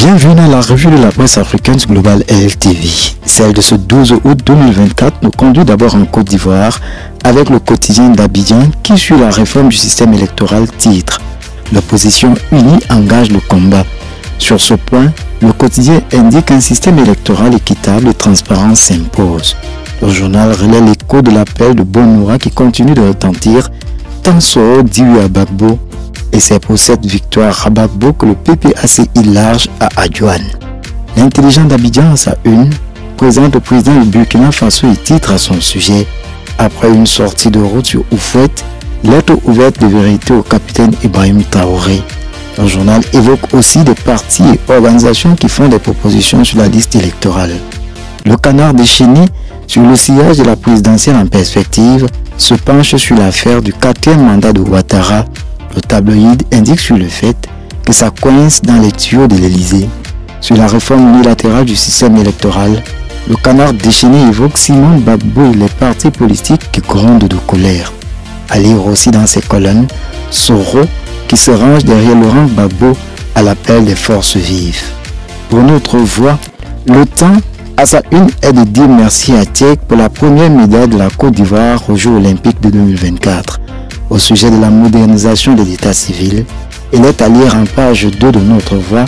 Bienvenue dans la revue de la presse africaine Global LTV. Celle de ce 12 août 2024 nous conduit d'abord en Côte d'Ivoire avec le quotidien d'Abidjan qui suit la réforme du système électoral titre. L'opposition unie engage le combat. Sur ce point, le quotidien indique qu'un système électoral équitable et transparent s'impose. Le journal relaie l'écho de l'appel de Bonnoura qui continue de retentir tant Soro dit oui à Gbagbo. Et c'est pour cette victoire à Gbagbo que le PPACI large à Adjouane. L'intelligent d'Abidjan à sa une présente le président du Burkina Faso et titre à son sujet. Après une sortie de route sur Oufouette, lettre ouverte de vérité au capitaine Ibrahim Traoré. Le journal évoque aussi des partis et organisations qui font des propositions sur la liste électorale. Le Canard déchaîné, sur le sillage de la présidentielle en perspective, se penche sur l'affaire du 4e mandat de Ouattara. Le tabloïd indique sur le fait que ça coince dans les tuyaux de l'Elysée. Sur la réforme unilatérale du système électoral, le Canard déchaîné évoque Simone Gbagbo et les partis politiques qui grondent de colère. À lire aussi dans ses colonnes, Soro qui se range derrière Laurent Gbagbo à l'appel des forces vives. Pour notre voix, le temps à sa une est de dire merci à Tiek pour la première médaille de la Côte d'Ivoire aux Jeux Olympiques de 2024. Au sujet de la modernisation de l'état civil, il est à lire en page 2 de notre voix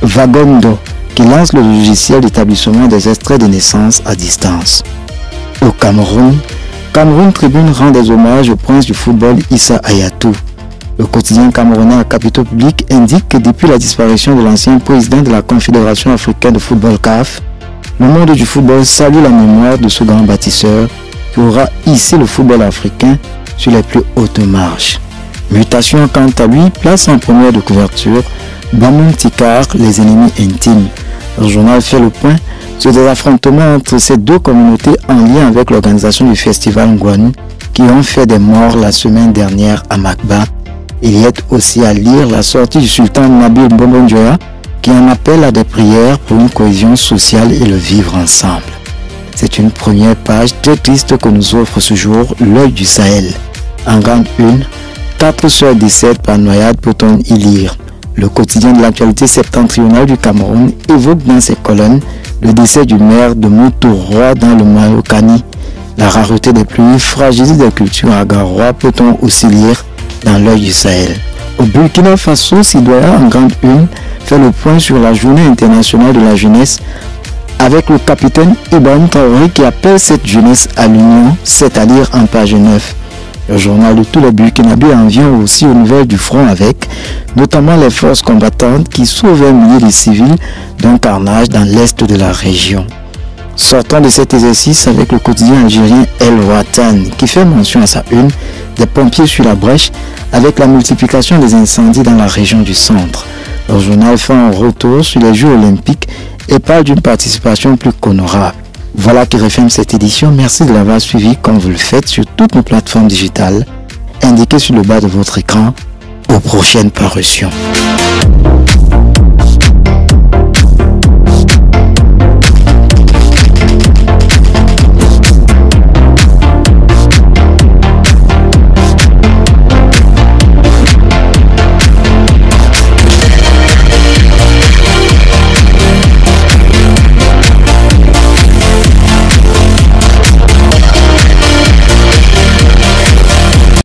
Vagondo qui lance le logiciel d'établissement des extraits de naissance à distance. Au Cameroun, Cameroun Tribune rend des hommages au prince du football Issa Hayatou. Le quotidien camerounais à capitaux publics indique que depuis la disparition de l'ancien président de la Confédération africaine de football CAF, le monde du football salue la mémoire de ce grand bâtisseur qui aura hissé le football africain sur les plus hautes marches. Mutation quant à lui place en première de couverture Bamoun Tikar, les ennemis intimes. Le journal fait le point sur des affrontements entre ces deux communautés en lien avec l'organisation du festival Ngouanou qui ont fait des morts la semaine dernière à Makba. Il y est aussi à lire la sortie du sultan Nabil Bombondjoya qui en appelle à des prières pour une cohésion sociale et le vivre ensemble. C'est une première page très triste que nous offre ce jour l'œil du Sahel. En grande une, 4 sœurs décèdent par noyade peut-on y lire. Le quotidien de l'actualité septentrionale du Cameroun évoque dans ses colonnes le décès du maire de Montauroy dans le Malokani. La rareté des pluies fragilise des cultures agarois peut-on aussi lire dans l'œil du Sahel. Au Burkina Faso, Sidoya en grande une fait le point sur la journée internationale de la jeunesse avec le capitaine Ibrahim Traoré qui appelle cette jeunesse à l'union, c'est-à-dire en page 9. Le journal de tous les Burkinabés en vient aussi aux nouvelles du front avec notamment les forces combattantes qui sauvent un millier de civils d'un carnage dans l'est de la région. Sortant de cet exercice avec le quotidien algérien El Watan qui fait mention à sa une des pompiers sur la brèche avec la multiplication des incendies dans la région du centre. Le journal fait un retour sur les Jeux olympiques et parle d'une participation plus qu'honorable. Voilà qui referme cette édition. Merci de l'avoir suivi comme vous le faites sur toutes nos plateformes digitales indiquées sur le bas de votre écran. Aux prochaines parutions.